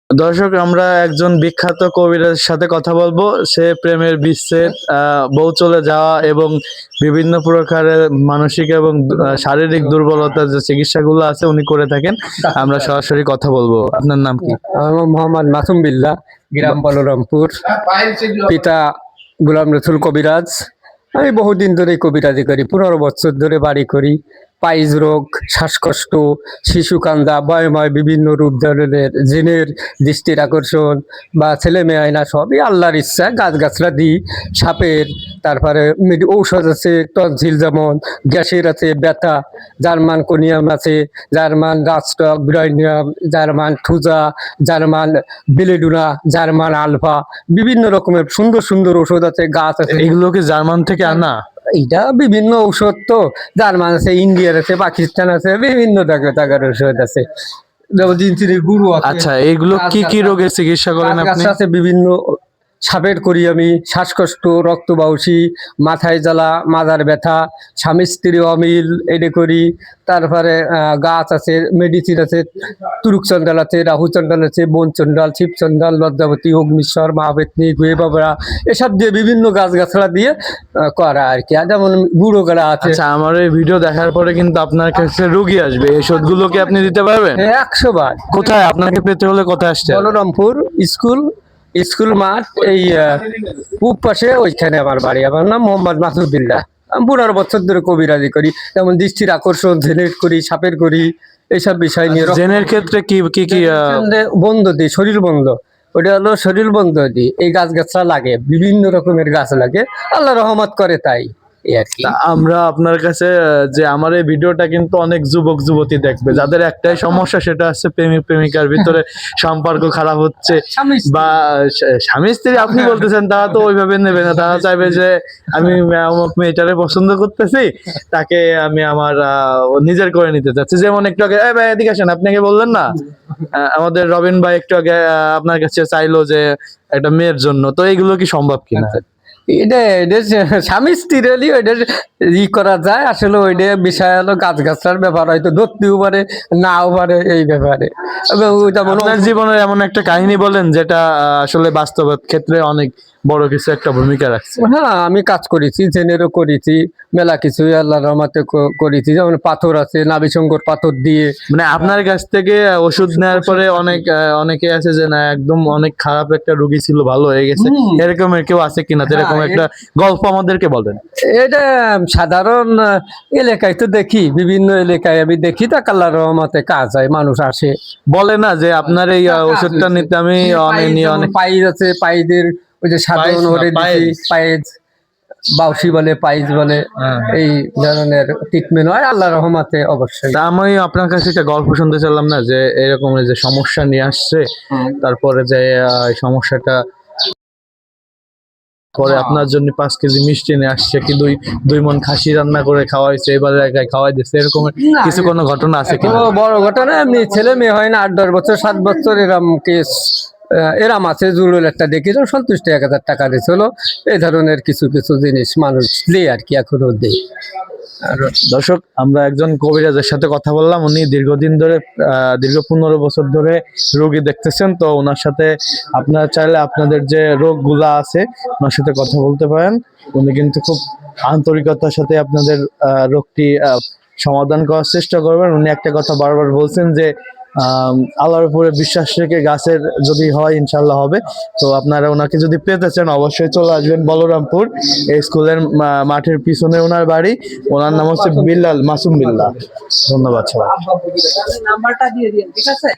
দর্শক, আমরা একজন বিখ্যাত কবিরাজের সাথে কথা বলবো। সে প্রেমের বিচ্ছেদ, বউ চলে যাওয়া এবং বিভিন্ন প্রকারের মানসিক এবং শারীরিক দুর্বলতার যে চিকিৎসাগুলো আছে উনি করে থাকেন। আমরা সরাসরি কথা বলবো। আপনার নাম কি? মোহাম্মদ মাসুম বিল্লাহ, গ্রাম বলরামপুর, পিতা গুলাম রসুল কবিরাজ। আমি বহুদিন ধরে কবিরাজি করি, 15 বছর ধরে বাড়ি করি। পাইজ রোগ, শ্বাসকষ্ট, শিশু কান্দা, ভয়ময় বিভিন্ন রূপ ধরনের জিনের দৃষ্টির আকর্ষণ বা ছেলে মেয়ে আয়না সবই আল্লাহর ইচ্ছা। গাছগাছরা দিই, সাপের, তারপরে ঔষধ আছে, টনসিল যেমন, গ্যাসের আছে, ব্যথা, জার্মান কোনিয়াম আছে, German rhus tox bryonia, German thuja, German belladonna, German alpha, বিভিন্ন রকমের সুন্দর সুন্দর ওষুধ আছে, গাছ আছে। এগুলো কি জার্মান থেকে আনা? এটা বিভিন্ন ঔষধ তো, জার্মান আছে, ইন্ডিয়ার আছে, পাকিস্তান আছে, বিভিন্ন জায়গার ঔষধ আছে। গুরু আছে। আচ্ছা, এগুলো কি কি রোগের চিকিৎসা করেন আপনি? আছে বিভিন্ন সাপের করি আমি, শ্বাসকষ্ট, রক্তবাউসী, মাথায় জ্বালা, মাজার ব্যথা, স্বামী স্ত্রী অমিল, এটা করি। তারপরে গাছ আছে, মেডিসিন আছে, তুরুক চন্ডাল আছে, রাহু চন্ডাল আছে, বন চন্ডাল, শিব চন্ডাল, লজ্জাবতী, অগ্নিশ্বর, মহাবেতনী, গুয়ে বাবরা, এসব দিয়ে বিভিন্ন গাছগাছড়া দিয়ে করা আর কি। যেমন গুঁড়ো গাড়া আছে। আচ্ছা, আমার এই ভিডিও দেখার পরে কিন্তু আপনার কাছে রোগী আসবে, এই ওষুধগুলো কি আপনি দিতে পারবেন? 100 বার। কোথায় আপনাকে পেতে হলে কোথায় আসতে হবে? বলরামপুর স্কুল মাঠ, এই পূব পাশে, ওইখানে আমার বাড়ি। আমার নাম মোহাম্মদ মাসুদ বিল্লাহ। আমি 15 বছর ধরে কবিরাজি করি, যেমন দৃষ্টির আকর্ষণ, জেনের করি, সাপের করি, এইসব বিষয় নিয়ে। জেনের ক্ষেত্রে কি কি কি বন্ধ দিই, শরীর বন্ধ, ওটা হলো শরীর বন্ধ দিই। এই গাছগাছরা লাগে, বিভিন্ন রকমের গাছ লাগে, আল্লাহ রহমত করে তাই আর কি। আমরা আপনার কাছে যে আমার এই ভিডিওটা কিন্তু অনেক যুবক যুবতী দেখবে, যাদের একটাই সমস্যা, সেটা হচ্ছে প্রেমিক প্রেমিকার ভিতরে সম্পর্ক খারাপ হচ্ছে, বা স্বামী স্ত্রী আপনি বলতেছেন, তারা তো ওইভাবে নেবে না। তারা চাইবে যে আমি অমুক মেয়েটারে পছন্দ করতেছি, তাকে আমি আমার নিজের করে নিতে চাচ্ছি। যেমন একটু আগে ভাই এদিকে আসেন, আপনাকে বললেন না আমাদের রবিন ভাই একটু আগে আপনার কাছে চাইলো যে একটা মেয়ের জন্য, তো এইগুলো কি সম্ভব কিনা? এটা স্বামী স্ত্রী হলে ওইটা করা যায়। আসলে ওইটা বিষয় হলো গাছগাছার ব্যাপার, হয়তো ধরতেও পারে, নাও পারে, এই ব্যাপারে। আপনার জীবনের এমন একটা কাহিনী বলেন যেটা আসলে বাস্তব ক্ষেত্রে অনেক বড় কিছু একটা ভূমিকা রাখছে। হ্যাঁ, আমি কাজ করেছি, জেনেরও করেছি, মেলা কিছু আল্লাহর রহমতে করেছি। যেমন পাথর আছে, নাভিশঙ্কর পাথর দিয়ে। মানে আপনার কাছ থেকে ওষুধ নেওয়ার পরে অনেকে আছে যে না, একদম অনেক খারাপ একটা রোগী ছিল, ভালো হয়ে গেছে, এরকম কেউ আছে কিনা? এরকম একটা গল্প আমাদেরকে বলেন। এটা সাধারণ এলাকায় তো দেখি, বিভিন্ন এলাকায় আমি দেখি, তা আল্লাহর রহমতে কাজ হয়, মানুষ আসে। বলে না যে আপনার এই ওষুধটা নিতে আমি অনেক পাইজ আছে, পাইজের ওই যে সাধারণ পাইজ, বাউসি বলে, পাইজ বলে, এই ধরনের ট্রিটমেন্ট হয় আল্লাহর রহমতে অবশ্যই। আমি আপনার কাছে একটা গল্প শুনতে চাইলাম না, যে এরকম যে সমস্যা নিয়ে আসছে, তারপরে যে সমস্যাটা পরে আপনার জন্য 5 কেজি মিষ্টি নিয়ে আসছে, কি দুই মন খাসি রান্না করে খাওয়াইছে, এবারে খাওয়াই দিচ্ছে, এরকম কিছু কোনো ঘটনা আছে কি? বড় ঘটনা এমনি, ছেলে মেয়ে হয় না, 8-10 বছর, 7 বছর, এরম কেস এরাম আছে। জুলুল একটা দেখি, সন্তুষ্ট 1000 টাকা দিয়েছিল। এই ধরনের কিছু কিছু জিনিস মানুষ দেয় আর কি, এখনো দেয়। দর্শক, আমরা একজন কবিরাজের সাথে কথা বললাম। উনি দীর্ঘদিন ধরে দীর্ঘ 15 বছর ধরে রোগী দেখতেছেন। তো ওনার সাথে আপনারা চাইলে আপনাদের যে রোগগুলা আছে ওনার সাথে কথা বলতে পারেন। উনি কিন্তু খুব আন্তরিকতার সাথে আপনাদের রোগটি সমাধান করার চেষ্টা করবেন। উনি একটা কথা বারবার বলছেন যে আল্লাহর উপরে বিশ্বাস রেখে গাছের যদি হয় ইনশাল্লাহ হবে। তো আপনারা ওনাকে যদি পেতে চান অবশ্যই চলে আসবেন বলরামপুর, এই স্কুলের মাঠের পিছনে ওনার বাড়ি। ওনার নাম হচ্ছে মাসুম বিল্লাহ। ধন্যবাদ সবাই। নাম্বারটা দিয়ে দিন, ঠিক আছে?